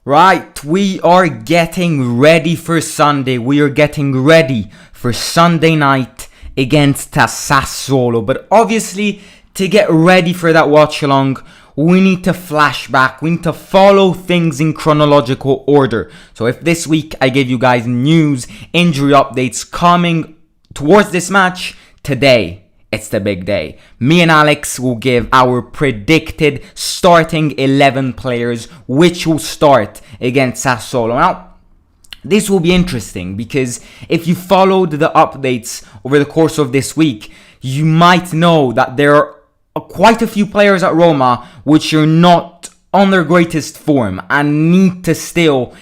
Right, we are getting ready for Sunday. We are getting ready for Sunday night against Sassuolo. But obviously, to get ready for that watch along, we need to flash back. We need to follow things in chronological order. So if this week I gave you guys news, injury updates coming towards this match, today it's the big day. Me and Alex will give our predicted starting 11 players which will start against Sassuolo. Now, this will be interesting because if you followed the updates over the course of this week, you might know that there are quite a few players at Roma which are not on their greatest form and need to still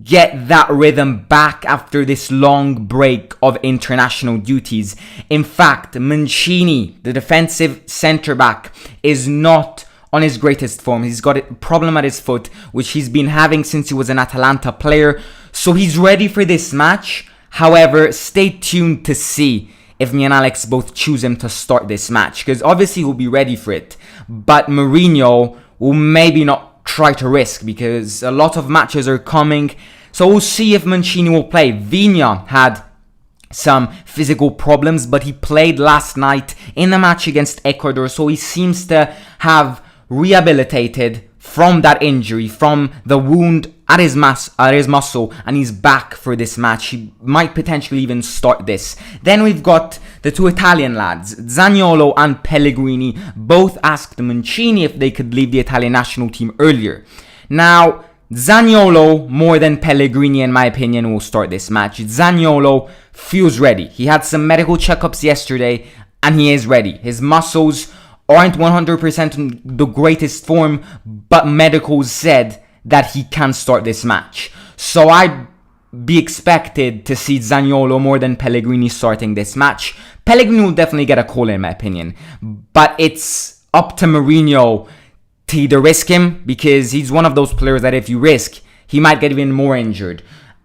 get that rhythm back after this long break of international duties. In fact, Mancini, the defensive centre-back, is not on his greatest form. He's got a problem at his foot, which he's been having since he was an Atalanta player. So he's ready for this match. However, stay tuned to see if me and Alex both choose him to start this match, because obviously he'll be ready for it. But Mourinho will maybe not try to risk because a lot of matches are coming. So we'll see if Mancini will play. Vigna had some physical problems, but he played last night in the match against Ecuador, so he seems to have rehabilitated from that injury, from the wound at his muscle, and he's back for this match. He might potentially even start this. Then we've got the two Italian lads, Zaniolo and Pellegrini. Both asked Mancini if they could leave the Italian national team earlier. Now, Zaniolo, more than Pellegrini in my opinion, will start this match. Zaniolo feels ready. He had some medical checkups yesterday and he is ready. His muscles aren't 100% in the greatest form, but medicals said that he can start this match. So I'd be expected to see Zaniolo more than Pellegrini starting this match. Pellegrini will definitely get a call in my opinion, but it's up to Mourinho to either risk him, because he's one of those players that if you risk, he might get even more injured.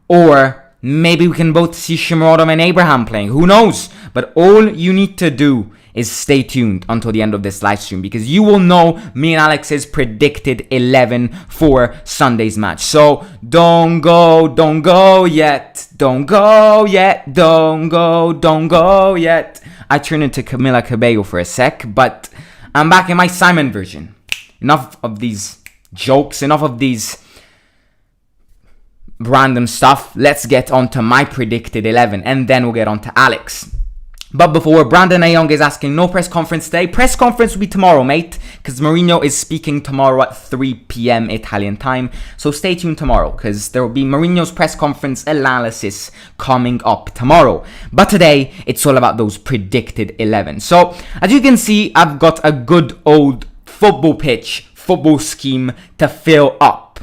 Or maybe we can both see Shomurodov and Abraham playing, who knows? But all you need to do is stay tuned until the end of this live stream, because you will know me and Alex's predicted 11 for Sunday's match. So don't go yet. Don't go yet. Don't go yet. I turned into Camila Cabello for a sec, but I'm back in my Simon version. Enough of these jokes, enough of these random stuff. Let's get on to my predicted 11, and then we'll get on to Alex. But before, Brandon Ayong is asking, no press conference today. Press conference will be tomorrow, mate, because Mourinho is speaking tomorrow at 3 p.m. Italian time. So stay tuned tomorrow, because there will be Mourinho's press conference analysis coming up tomorrow. But today, it's all about those predicted 11. So, as you can see, I've got a good old football pitch, football scheme to fill up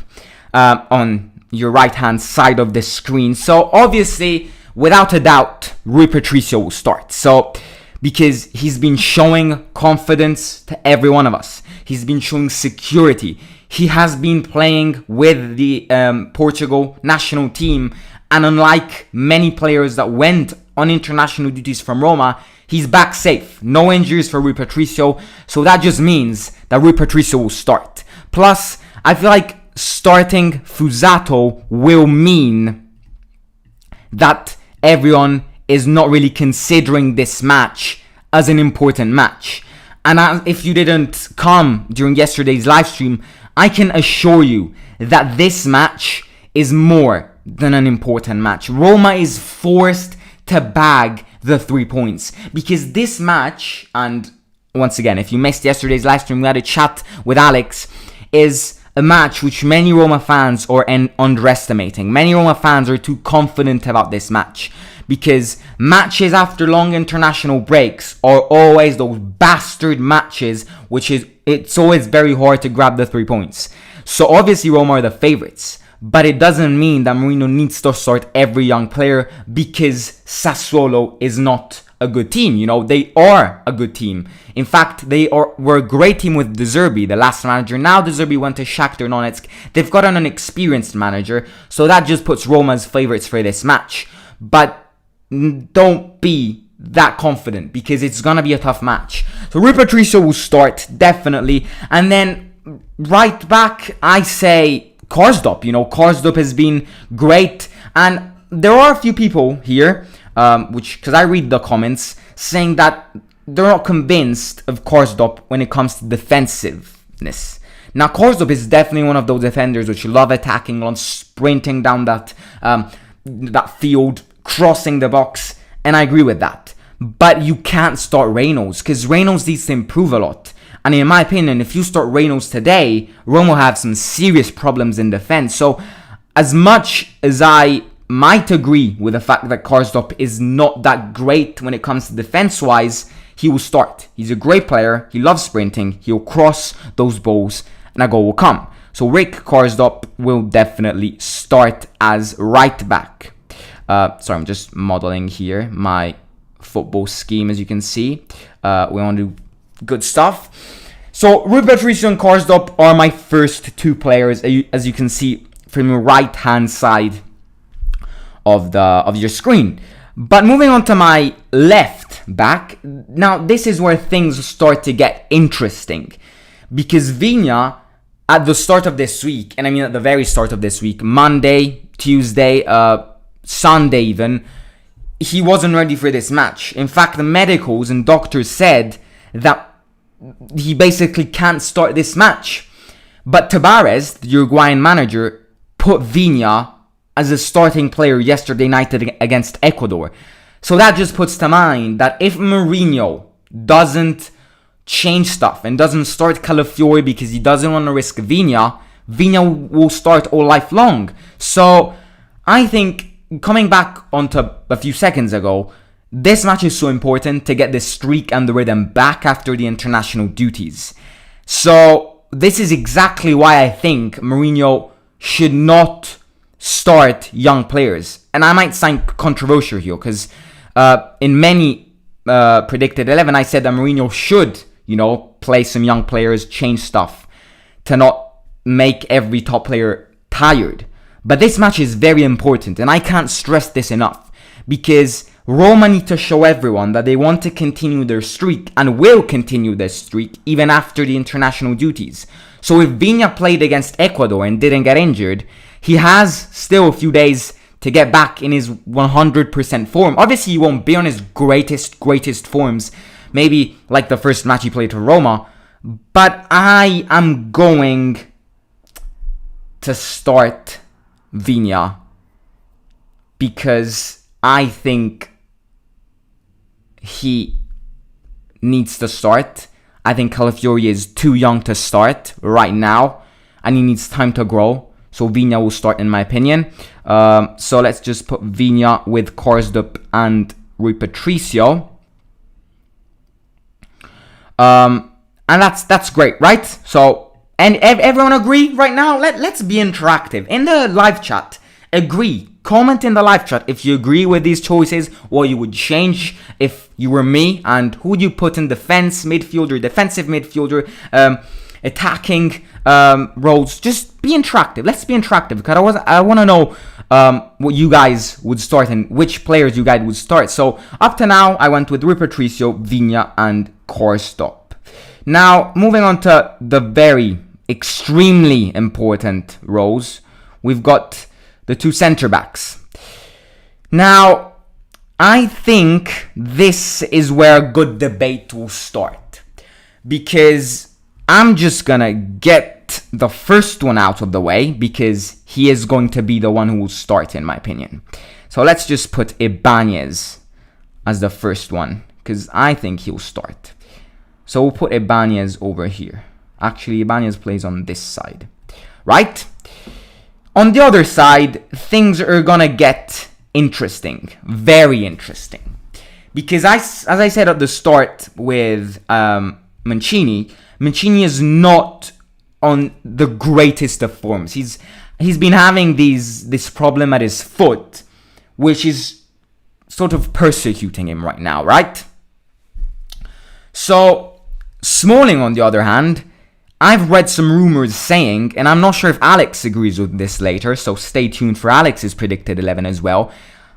on your right-hand side of the screen. So, obviously, without a doubt, Rui Patricio will start. So, because he's been showing confidence to every one of us. He's been showing security. He has been playing with the Portugal national team. And unlike many players that went on international duties from Roma, he's back safe. No injuries for Rui Patricio. So that just means that Rui Patricio will start. Plus, I feel like starting Fusato will mean that everyone is not really considering this match as an important match. And if you didn't come during yesterday's live stream, I can assure you that this match is more than an important match. Roma is forced to bag the 3 points, because this match, and once again, if you missed yesterday's live stream, we had a chat with Alex, is a match which many Roma fans are underestimating. Many Roma fans are too confident about this match, because matches after long international breaks are always those bastard matches, it's always very hard to grab the 3 points. So obviously Roma are the favourites, but it doesn't mean that Mourinho needs to start every young player, because Sassuolo is not a good team. You know, they are a good team. In fact, were a great team with De Zerbi, the last manager. Now De Zerbi went to Shakhtar Donetsk. They've got an inexperienced manager, so that just puts Roma as favourites for this match. But don't be that confident, because it's going to be a tough match. So Rui Patricio will start, definitely. And then right back, I say Karsdorp. Karsdorp has been great, and there are a few people here, because I read the comments, saying that they're not convinced of Karsdorp when it comes to defensiveness. Now, Karsdorp is definitely one of those defenders which love attacking, love sprinting down that field, crossing the box, and I agree with that. But you can't start Reynolds, because Reynolds needs to improve a lot. And in my opinion, if you start Reynolds today, Roma will have some serious problems in defense. So, as much as I might agree with the fact that Karsdorp is not that great when it comes to defense-wise, he will start. He's a great player. He loves sprinting. He'll cross those balls, and a goal will come. So Rick Karsdorp will definitely start as right back. Sorry, I'm just modeling here my football scheme, as you can see. We want to do good stuff. So Rui Patricio and Karsdorp are my first two players, as you can see from the right hand side of your screen. But moving on to my left back, now this is where things start to get interesting, because Vigna at the start of this week, and I mean at the very start of this week, Monday, Tuesday, Sunday even, he wasn't ready for this match. In fact, the medicals and doctors said that he basically can't start this match. But Tabarez, the Uruguayan manager, put Vigna as a starting player yesterday night against Ecuador. So that just puts to mind that if Mourinho doesn't change stuff and doesn't start Calafiori because he doesn't want to risk Vigna will start all life long. So I think, coming back onto a few seconds ago, this match is so important to get the streak and the rhythm back after the international duties. So this is exactly why I think Mourinho should not start young players. And I might sound controversial here, because in many predicted 11, I said that Mourinho should, play some young players, change stuff, to not make every top player tired. But this match is very important, and I can't stress this enough, because Roma need to show everyone that they want to continue their streak and will continue their streak even after the international duties. So if Vigna played against Ecuador and didn't get injured, he has still a few days to get back in his 100% form. Obviously, he won't be on his greatest forms, maybe like the first match he played for Roma, but I am going to start Vigna because I think he needs to start. I think Calafiori is too young to start right now, and he needs time to grow. So Vigna will start, in my opinion. So let's just put Vigna with Karsdorp and Rui Patricio. And that's great, right? So, and everyone agree right now? Let's be interactive. In the live chat, agree. Comment in the live chat if you agree with these choices, what you would change if you were me, and who would you put in defensive midfielder, attacking roles. Just be interactive. Let's be interactive, because I want to know what you guys would start and which players you guys would start. So up to now, I went with Rui Patricio, Vigna, and Karsdorp. Now, moving on to the very extremely important roles, we've got the two centre backs. Now, I think this is where a good debate will start, because I'm just gonna get the first one out of the way, because he is going to be the one who will start, in my opinion. So let's just put Ibanez as the first one, because I think he'll start. So we'll put Ibanez over here. Actually, Ibanez plays on this side, right? On the other side, things are gonna get interesting, very interesting, because as I said at the start with Mancini is not on the greatest of forms. He's been having this problem at his foot, which is sort of persecuting him right now, right? So Smalling, on the other hand, I've read some rumors saying, and I'm not sure if Alex agrees with this later, so stay tuned for Alex's predicted 11 as well.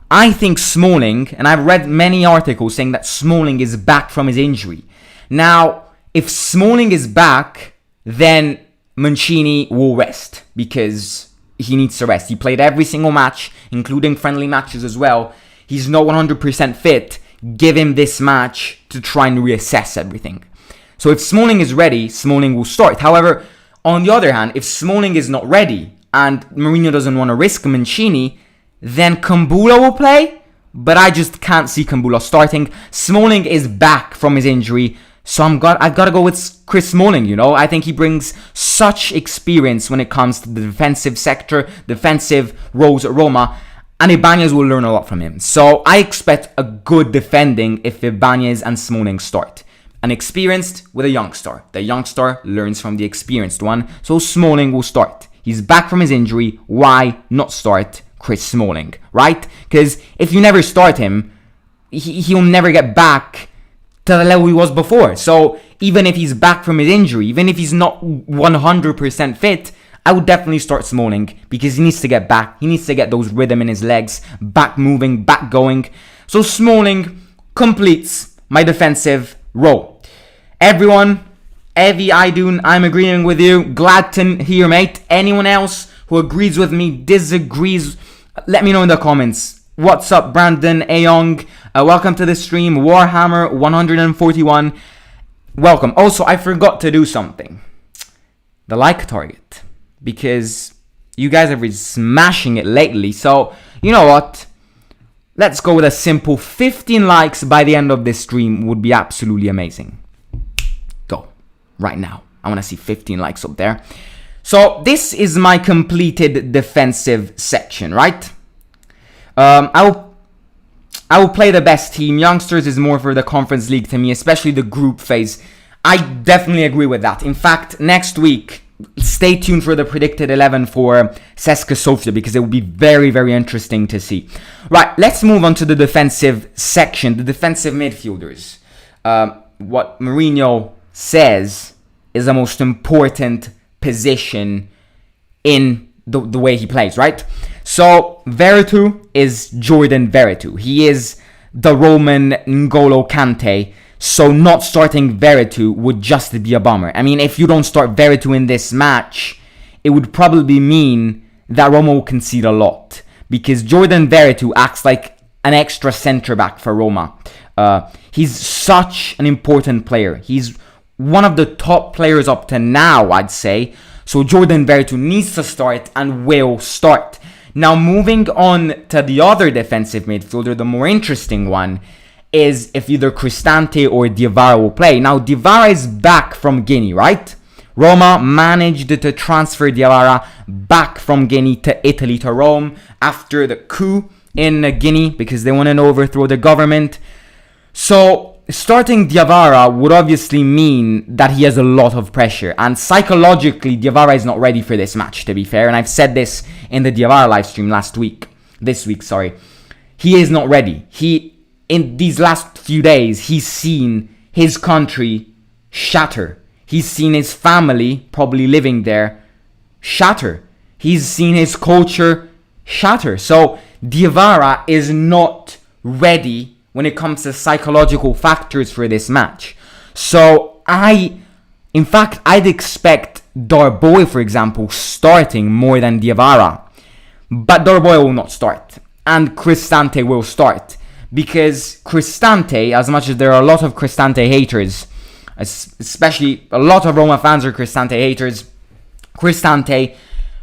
I think Smalling, and I've read many articles saying that Smalling is back from his injury. Now, if Smalling is back, then Mancini will rest because he needs to rest. He played every single match, including friendly matches as well. He's not 100% fit. Give him this match to try and reassess everything. So if Smalling is ready, Smalling will start. However, on the other hand, if Smalling is not ready and Mourinho doesn't want to risk Mancini, then Kumbulla will play. But I just can't see Kumbulla starting. Smalling is back from his injury. So I've got to go with Chris Smalling, you know. I think he brings such experience when it comes to the defensive sector, defensive roles at Roma. And Ibanez will learn a lot from him. So I expect a good defending if Ibanez and Smalling start. An experienced with a youngster. The youngster learns from the experienced one. So Smalling will start. He's back from his injury. Why not start Chris Smalling, right? Because if you never start him, he'll never get back to the level he was before. So even if he's back from his injury, even if he's not 100% fit, I would definitely start Smalling because he needs to get back. He needs to get those rhythm in his legs, back moving, back going. So Smalling completes my defensive role. Everyone, Evie, Idun, I'm agreeing with you. Glad to hear, mate. Anyone else who agrees with me, disagrees, let me know in the comments. What's up, Brandon Ayong? Welcome to the stream. Warhammer 141. Welcome. Also, I forgot to do something. The like target. Because you guys have been smashing it lately. So, you know what? Let's go with a simple 15 likes by the end of this stream would be absolutely amazing. Go. Right now. I want to see 15 likes up there. So, this is my completed defensive section, right? I will play the best team. Youngsters is more for the Conference League to me, especially the group phase. I definitely agree with that. In fact, next week, stay tuned for the predicted 11 for CSKA Sofia because it will be very, very interesting to see. Right, let's move on to the defensive section, the defensive midfielders. What Mourinho says is the most important position in the way he plays, right? So, Veretout is Jordan Veretout. He is the Roman N'Golo Kante. So, not starting Veretout would just be a bummer. I mean, if you don't start Veretout in this match, it would probably mean that Roma will concede a lot. Because Jordan Veretout acts like an extra centre-back for Roma. He's such an important player. He's one of the top players up to now, I'd say. So, Jordan Veretout needs to start and will start. Now, moving on to the other defensive midfielder, the more interesting one is if either Cristante or Diawara will play. Now, Diawara is back from Guinea, right? Roma managed to transfer Diawara back from Guinea to Italy, to Rome, after the coup in Guinea because they wanted to overthrow the government. So, starting Diawara would obviously mean that he has a lot of pressure. And psychologically, Diawara is not ready for this match, to be fair. And I've said this in the Diawara live stream this week. He is not ready. In these last few days, he's seen his country shatter. He's seen his family, probably living there, shatter. He's seen his culture shatter. So, Diawara is not ready when it comes to psychological factors for this match. So, I'd expect Darboy, for example, starting more than Diawara. But Darboy will not start. And Cristante will start. Because Cristante, as much as there are a lot of Cristante haters, especially a lot of Roma fans are Cristante haters, Cristante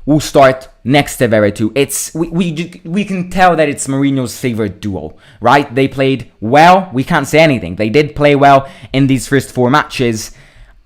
will start next to Veretout. We can tell that it's Mourinho's favorite duo, right? They played well. We can't say anything. They did play well in these first 4 matches.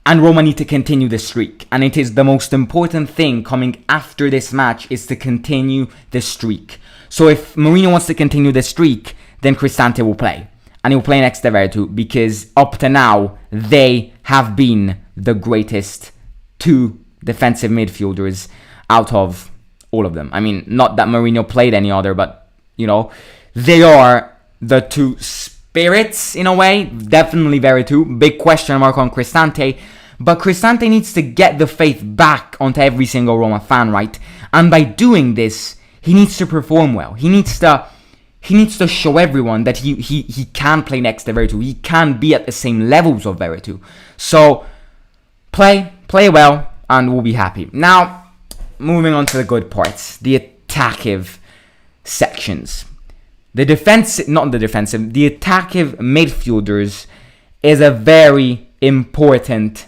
And Roma need to continue the streak. And it is the most important thing coming after this match is to continue the streak. So if Mourinho wants to continue the streak, then Cristante will play. And he will play next to Veretout because up to now, they have been the greatest 2 defensive midfielders out of all of them. I mean, not that Mourinho played any other, but, you know, they are the 2 spirits in a way. Definitely Veretout. Big question mark on Cristante. But Cristante needs to get the faith back onto every single Roma fan, right? And by doing this, he needs to perform well. He needs to show everyone that he can play next to Veretout. He can be at the same levels of Veretout. So, play well. and we'll be happy. Now, moving on to the good parts, the attackive sections. The attackive midfielders is a very important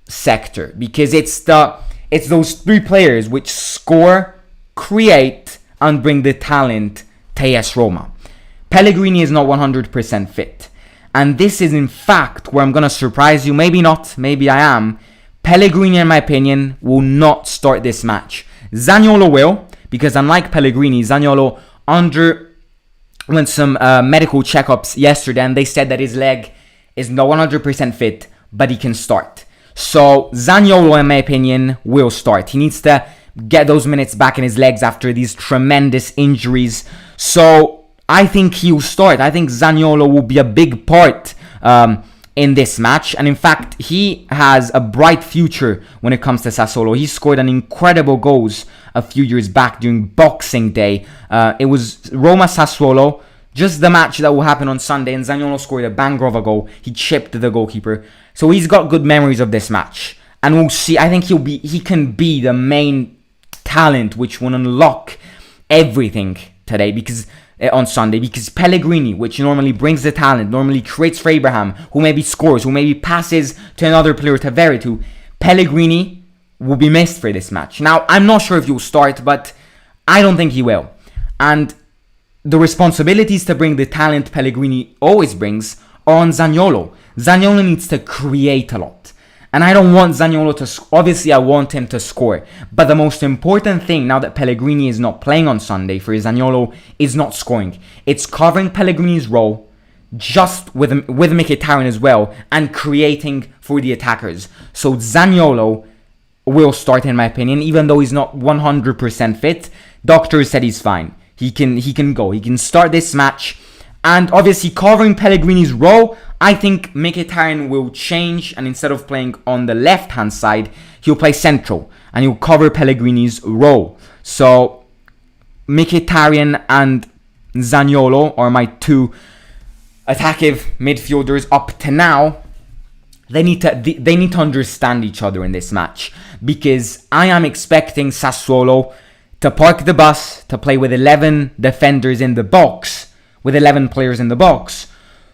sector because it's those three players which score, create, and bring the talent to AS Roma. Pellegrini is not 100% fit. And this is in fact where I'm going to surprise you. Maybe not, maybe I am. Pellegrini, in my opinion, will not start this match. Zaniolo will, because unlike Pellegrini, Zaniolo underwent some medical checkups yesterday, and they said that his leg is not 100% fit, but he can start. So Zaniolo, in my opinion, will start. He needs to get those minutes back in his legs after these tremendous injuries. So I think he'll start. I think Zaniolo will be a big part in this match. And in fact, he has a bright future when it comes to Sassuolo. He scored an incredible goals a few years back during Boxing Day. It was Roma-Sassuolo, just the match that will happen on Sunday. And Zaniolo scored a banger of a goal. He chipped the goalkeeper. So he's got good memories of this match. And we'll see. I think he can be the main talent which will unlock everything today on Sunday, because Pellegrini, which normally brings the talent, normally creates for Abraham, who maybe scores, who maybe passes to another player, to Veretout, Pellegrini will be missed for this match. Now, I'm not sure if he'll start, but I don't think he will. And the responsibilities to bring the talent Pellegrini always brings are on Zaniolo. Zaniolo needs to create a lot. And I don't want Zaniolo to... Obviously, I want him to score. But the most important thing, now that Pellegrini is not playing on Sunday, for Zaniolo is not scoring. It's covering Pellegrini's role, just with Mkhitaryan as well, and creating for the attackers. So Zaniolo will start, in my opinion, even though he's not 100% fit. Doctors said he's fine. He can go. He can start this match. And obviously, covering Pellegrini's role, I think Mkhitaryan will change, and instead of playing on the left-hand side, he'll play central, and he'll cover Pellegrini's role. So, Mkhitaryan and Zaniolo are my two attackive midfielders up to now. They need to understand each other in this match, because I am expecting Sassuolo to park the bus, to play with 11 defenders in the box, with 11 players in the box.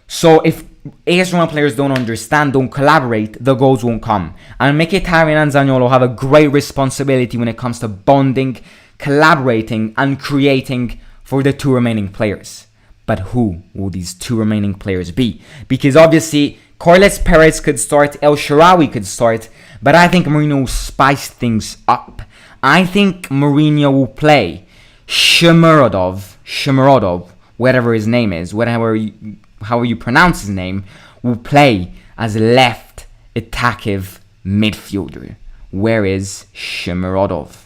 So if AS Roma players don't understand, don't collaborate, the goals won't come. And Mkhitaryan and Zaniolo have a great responsibility when it comes to bonding, collaborating, and creating for the two remaining players. But who will these two remaining players be? Because obviously, Carles Perez could start, El Shaarawy could start, but I think Mourinho will spice things up. I think Mourinho will play Shomurodov, whatever his name is, however you pronounce his name, will play as left attackive midfielder. Where is Shomurodov?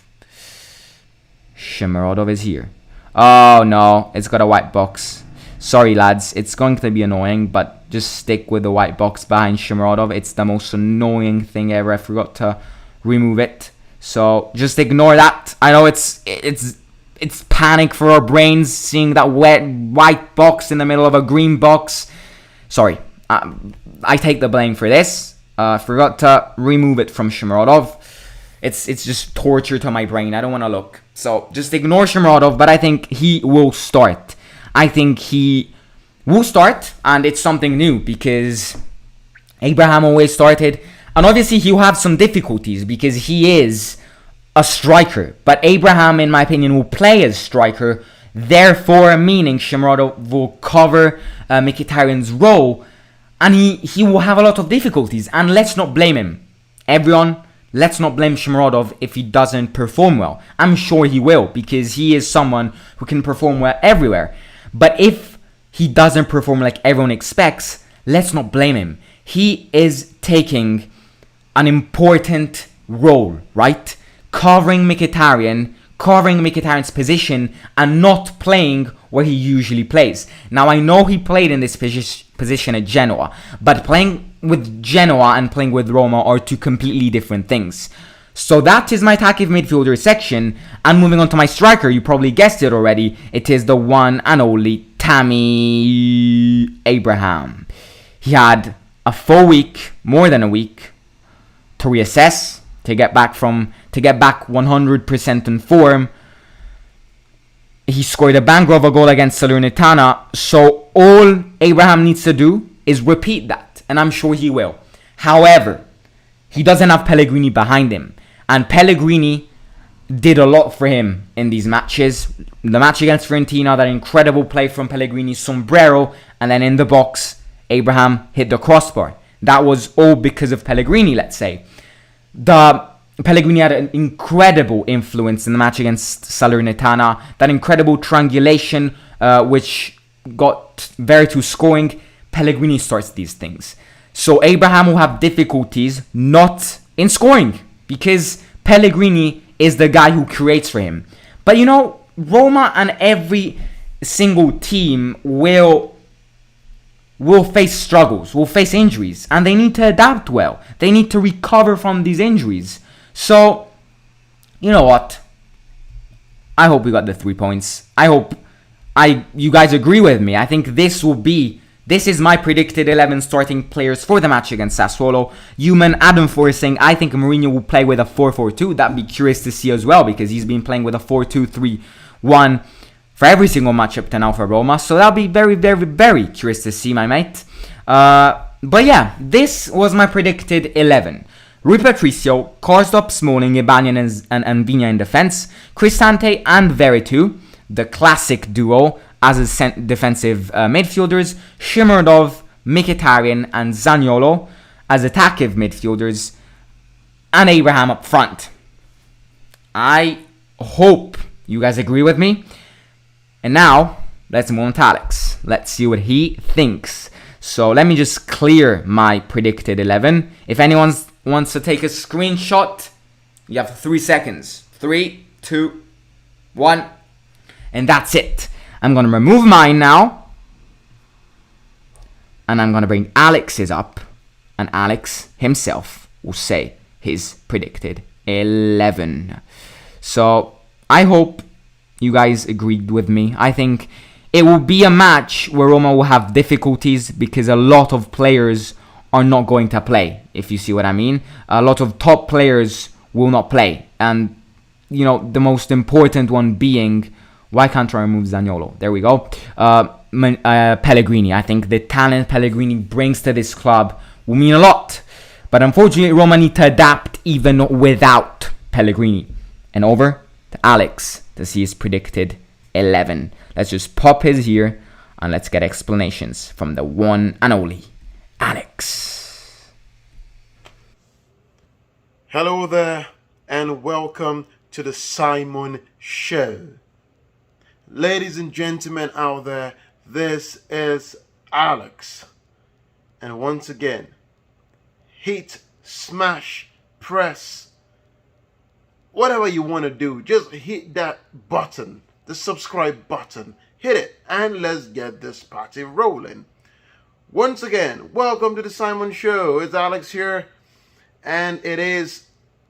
Shomurodov is here. Oh no, it's got a white box. Sorry lads, it's going to be annoying, but just stick with the white box behind Shomurodov. It's the most annoying thing ever. I forgot to remove it. So just ignore that. I know it's panic for our brains seeing that white box in the middle of a green box. Sorry, I take the blame for this. Forgot to remove it from Shomurodov. It's just torture to my brain. I don't want to look. So just ignore Shomurodov, but I think he will start. I think he will start, and it's something new because Abraham always started. And obviously he'll have some difficulties because he is a striker. But Abraham, in my opinion, will play as striker. Therefore, meaning Shomurodov will cover Mkhitaryan's role. And he will have a lot of difficulties. And let's not blame him. Everyone, let's not blame Shomurodov if he doesn't perform well. I'm sure he will, because he is someone who can perform well everywhere. But if he doesn't perform like everyone expects, let's not blame him. He is taking an important role, right? Covering Mkhitaryan's position and not playing where he usually plays. Now, I know he played in this position at Genoa, but playing with Genoa and playing with Roma are two completely different things. So that is my attackive midfielder section. And moving on to my striker, you probably guessed it already. It is the one and only Tammy Abraham. He had a full week, more than a week, to reassess, to get back 100% in form. He scored a banger of a goal against Salernitana, so all Abraham needs to do is repeat that, and I'm sure he will. However, he doesn't have Pellegrini behind him, and Pellegrini did a lot for him in these matches. The match against Fiorentina, that incredible play from Pellegrini's sombrero, and then in the box, Abraham hit the crossbar. That was all because of Pellegrini, let's say. Pellegrini had an incredible influence in the match against Salernitana. That incredible triangulation, which got Veretout scoring. Pellegrini starts these things. So Abraham will have difficulties not in scoring, because Pellegrini is the guy who creates for him. But you know, Roma and every single team will face struggles, will face injuries, and they need to adapt well. They need to recover from these injuries. So, you know what? I hope we got the 3 points. I hope you guys agree with me. I think this is my predicted 11 starting players for the match against Sassuolo. Human Adam Force saying, I think Mourinho will play with a 4-4-2. That'd be curious to see as well, because he's been playing with a 4-2-3-1 for every single match up to now for Roma. So that'll be very, very, very curious to see, my mate. But yeah, this was my predicted 11. Rui Patricio, Karsdorp, Smalling, Ibanyan and Vigna in defense. Cristante and Veretout, the classic duo as defensive midfielders. Shimurdov, Mkhitaryan and Zaniolo as attacking midfielders. And Abraham up front. I hope you guys agree with me. And now, let's move on to Alex. Let's see what he thinks. So let me just clear my predicted 11. If anyone wants to take a screenshot, you have 3 seconds. 3, 2, 1. And that's it. I'm going to remove mine now. And I'm going to bring Alex's up. And Alex himself will say his predicted 11. So I hope you guys agreed with me. I think it will be a match where Roma will have difficulties because a lot of players are not going to play, if you see what I mean. A lot of top players will not play. And, you know, the most important one being, why can't I remove Zaniolo? There we go. Pellegrini. I think the talent Pellegrini brings to this club will mean a lot. But unfortunately, Roma need to adapt even without Pellegrini. And over to Alex to see his predicted 11. Let's just pop his here and let's get explanations from the one and only Alex. Hello there and welcome to the Simon Show. Ladies and gentlemen out there, this is Alex. And once again, hit, smash, press, whatever you want to do, just hit that button, the subscribe button. Hit it and let's get this party rolling. Once again, welcome to the Simon Show. It's Alex here, and it is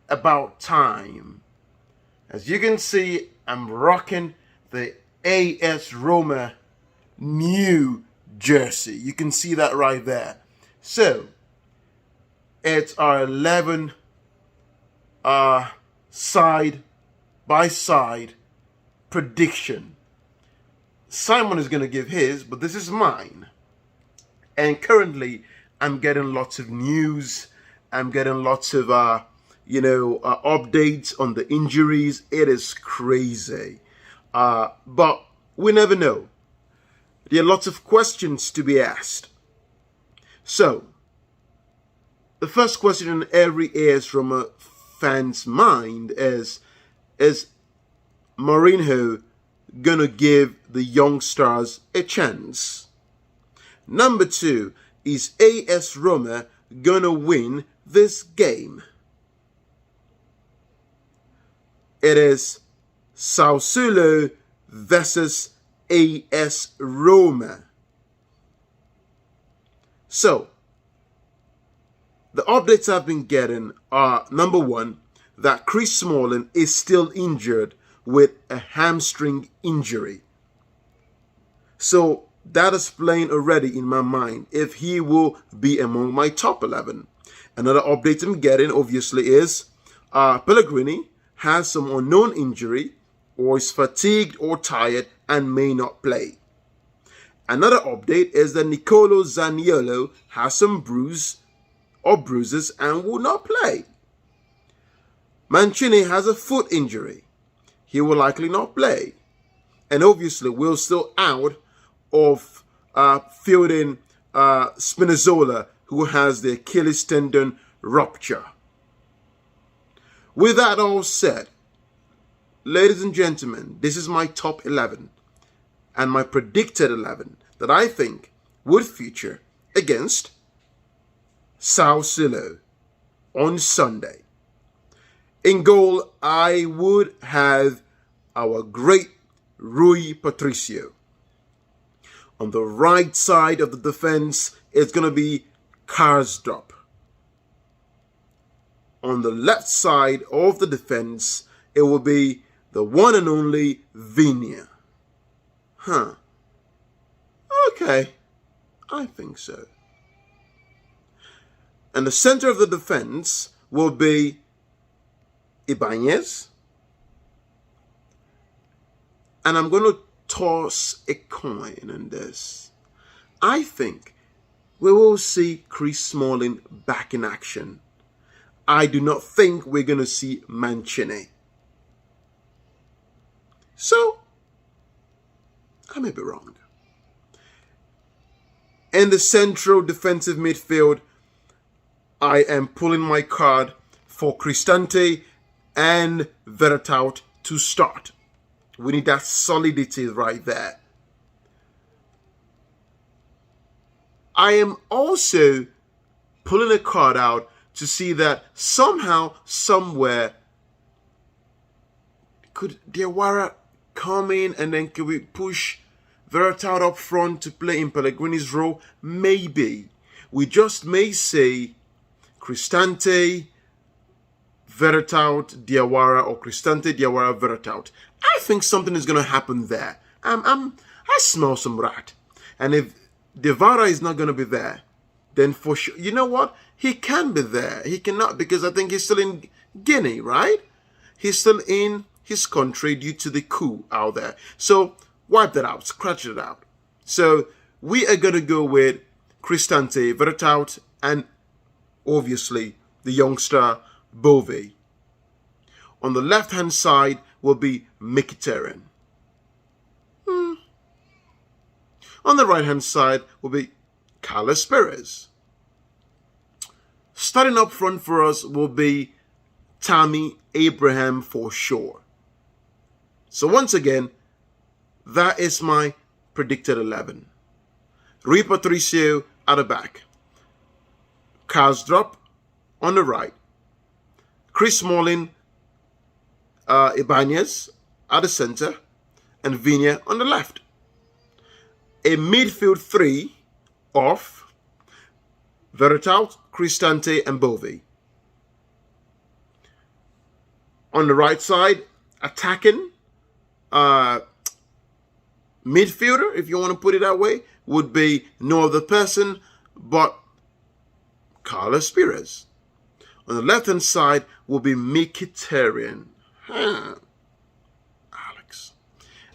about time. As you can see, I'm rocking the AS Roma new jersey. You can see that right there. So, it's our 11 side by side prediction. Simon is going to give his, but this is mine. And currently, I'm getting lots of news. I'm getting lots of, updates on the injuries. It is crazy. But we never know. There are lots of questions to be asked. So, the first question in every AS Roma fan's mind is Mourinho gonna give the young stars a chance? Number 2, is AS Roma gonna win this game? It is Sassuolo versus AS Roma. So, the updates I've been getting are, number 1, that Chris Smalling is still injured with a hamstring injury. So that is playing already in my mind if he will be among my top 11. Another update I'm getting, obviously, is Pellegrini has some unknown injury or is fatigued or tired and may not play. Another update is that Nicolo Zaniolo has some bruises and will not play. Mancini has a foot injury. He will likely not play. And obviously will still out of fielding Spinazzola, who has the Achilles tendon rupture. With that all said, ladies and gentlemen, this is my top 11 and my predicted 11 that I think would feature against Sassuolo on Sunday. In goal, I would have our great Rui Patricio. On the right side of the defense, it's going to be Karsdorp. On the left side of the defense, it will be the one and only Vinia. Okay, I think so. And the center of the defense will be Ibanez. And I'm going to toss a coin in this. I think we will see Chris Smalling back in action. I do not think we're going to see Mancini. So, I may be wrong. In the central defensive midfield, I am pulling my card for Cristante and Vertout to start. We need that solidity right there. I am also pulling a card out to see that somehow, somewhere, could Diawara come in and then could we push Vertout up front to play in Pellegrini's role? Maybe. We just may say Cristante, Vertout, Diawara, or Cristante, Diawara, Vertout. I think something is going to happen there. I smell some rat. And if Diawara is not going to be there, then for sure, you know what? He can be there. He cannot, because I think he's still in Guinea, right? He's still in his country due to the coup out there. So wipe that out, scratch it out. So we are going to go with Cristante, Vertout, and obviously the youngster Bove. On the left-hand side will be Mkhitaryan. On the right-hand side will be Carlos Perez. Starting up front for us will be Tammy Abraham for sure. So once again, that is my predicted 11. Rui Patricio at the back. Karsdorp on the right. Chris Smalling, Ibanez at the center, and Vinia on the left. A midfield three of Vertout, Cristante, and Bove. On the right side, attacking midfielder, if you want to put it that way, would be no other person but Carlos Perez. On the left-hand side will be Mkhitaryan. Alex.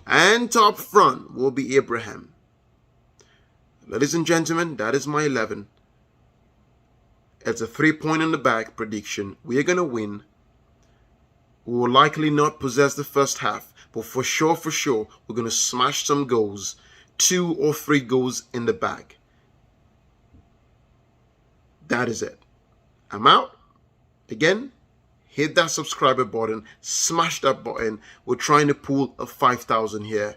And top front will be Abraham. Ladies and gentlemen, that is my 11. It's a 3-point in the bag prediction. We are going to win. We will likely not possess the first half, but for sure, we're going to smash some goals. 2 or 3 goals in the bag. That is it. I'm out. Again, hit that subscriber button. Smash that button. We're trying to pull a 5,000 here.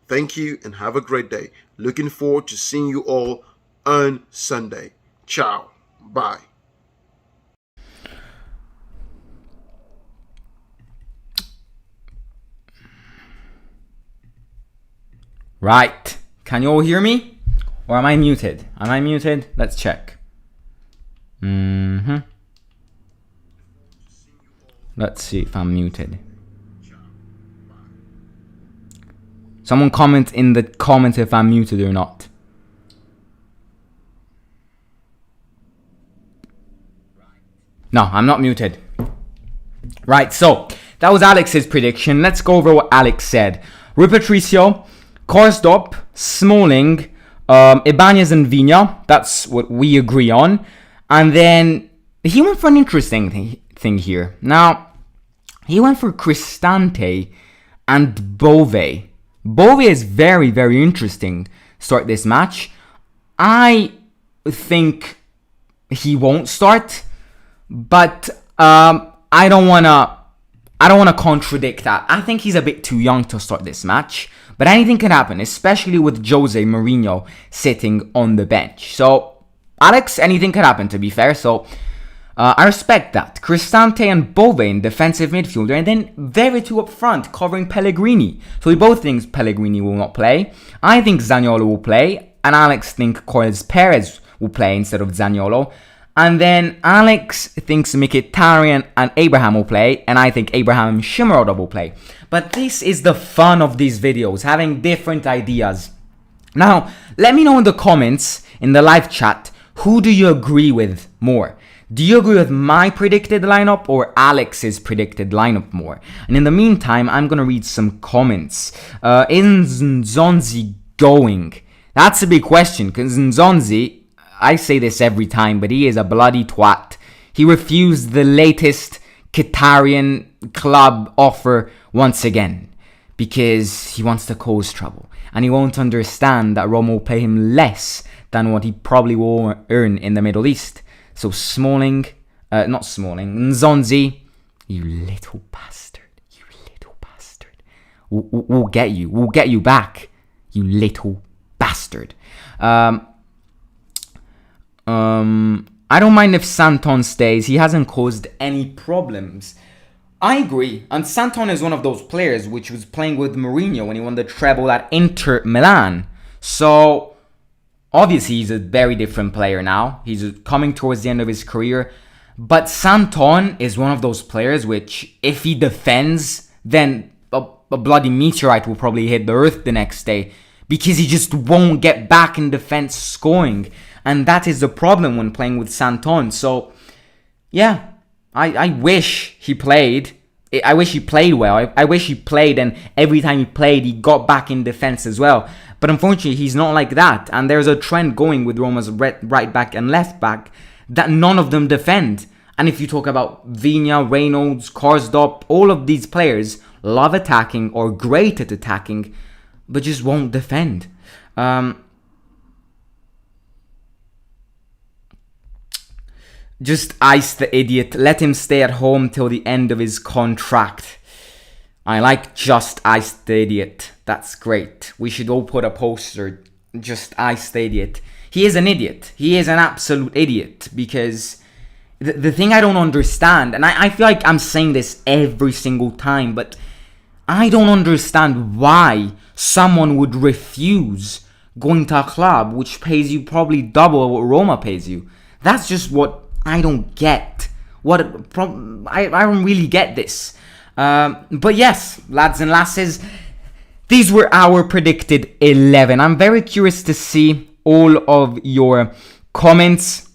Thank you and have a great day. Looking forward to seeing you all on Sunday. Ciao. Bye. Right. Can you all hear me? Or am I muted? Am I muted? Let's check. Let's see if I'm muted. Someone comment in the comments if I'm muted or not. No, I'm not muted. Right, so that was Alex's prediction. Let's go over what Alex said. Rui Patricio, Karsdorp, Smalling, Ibanez and Vina. That's what we agree on. And then he went for an interesting thing here. Now, he went for Cristante and Bove. Bove is very, very interesting. Start this match. I think he won't start, but I don't wanna contradict that. I think he's a bit too young to start this match, but anything can happen, especially with Jose Mourinho sitting on the bench. So, Alex, anything can happen, to be fair. So, I respect that. Cristante and Bove in defensive midfielder, and then Veretout up front covering Pellegrini. So we both think Pellegrini will not play. I think Zaniolo will play, and Alex thinks Cortez Perez will play instead of Zaniolo. And then Alex thinks Mkhitaryan and Abraham will play, and I think Abraham and Shimaroda will play. But this is the fun of these videos, having different ideas. Now, let me know in the comments, in the live chat, who do you agree with more? Do you agree with my predicted lineup or Alex's predicted lineup more? And in the meantime, I'm going to read some comments. Is Nzonzi going? That's a big question, because Nzonzi, I say this every time, but he is a bloody twat. He refused the latest Qatarian club offer once again, because he wants to cause trouble. And he won't understand that Roma will pay him less than what he probably will earn in the Middle East. So Nzonzi, you little bastard, We'll get you back, you little bastard. I don't mind if Santon stays. He hasn't caused any problems. I agree, and Santon is one of those players which was playing with Mourinho when he won the treble at Inter Milan. So obviously, he's a very different player now. He's coming towards the end of his career. But Santon is one of those players which, if he defends, then a bloody meteorite will probably hit the earth the next day, because he just won't get back in defense scoring. And that is the problem when playing with Santon. So, yeah, I wish he played. I wish he played well. I wish he played, and every time he played, he got back in defense as well. But unfortunately, he's not like that. And there's a trend going with Roma's right back and left back that none of them defend. And if you talk about Vina, Reynolds, Karsdorp, all of these players love attacking or great at attacking, but just won't defend. Just ice the idiot. Let him stay at home till the end of his contract. I like just ice the idiot. That's great. We should all put a poster. Just ice the idiot. He is an idiot. He is an absolute idiot. Because the thing I don't understand, and I feel like I'm saying this every single time, but I don't understand why someone would refuse going to a club which pays you probably double what Roma pays you. That's just what I don't get. I don't really get this. But yes, lads and lasses, these were our predicted 11. I'm very curious to see all of your comments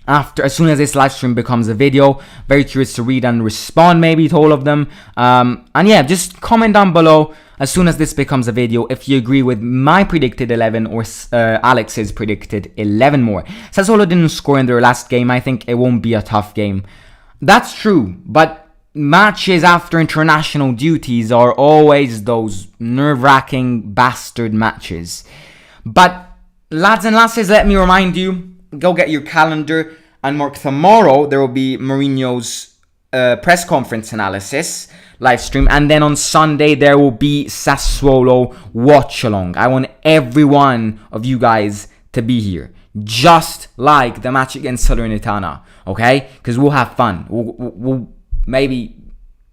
as soon as this live stream becomes a video. Very curious to read and respond maybe to all of them. And yeah, just comment down below as soon as this becomes a video if you agree with my predicted 11 or Alex's predicted 11 more. Sassuolo didn't score in their last game. I think it won't be a tough game. That's true, but matches after international duties are always those nerve-wracking bastard matches. But lads and lasses, let me remind you, go get your calendar and mark tomorrow. There will be Mourinho's press conference analysis live stream, and then on Sunday there will be Sassuolo watch along. I want every one of you guys to be here, just like the match against Salernitana, okay? Because we'll have fun. We'll maybe,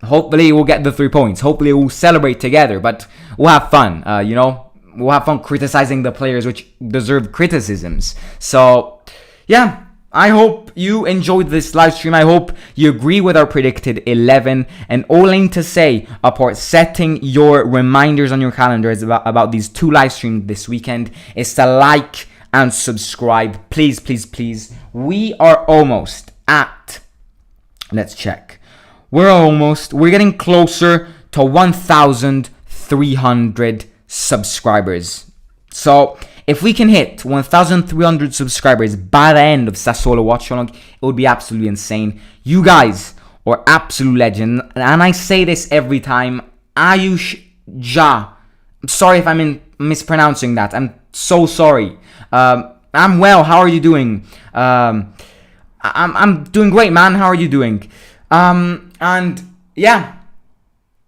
hopefully we'll get the 3 points. Hopefully we'll celebrate together, but we'll have fun. We'll have fun criticizing the players which deserve criticisms. So yeah, I hope you enjoyed this live stream. I hope you agree with our predicted 11. And all I need to say, apart setting your reminders on your calendars about these 2 live streams this weekend, is to like and subscribe. Please, please, please. We are almost at, let's check, we're getting closer to 1,300 subscribers. So if we can hit 1,300 subscribers by the end of Sassuolo Watch Along, it would be absolutely insane. You guys are absolute legends, and I say this every time. Ayush Ja. I'm sorry if I'm mispronouncing that. I'm so sorry. I'm well. How are you doing? I'm doing great, man. How are you doing? And yeah.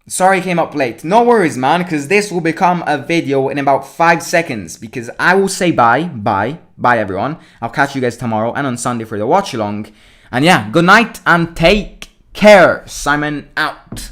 Sorry I came up late. No worries, man, because this will become a video in about 5 seconds, because I will say bye everyone. I'll catch you guys tomorrow and on Sunday for the watch along. And yeah, good night and take care. Simon out.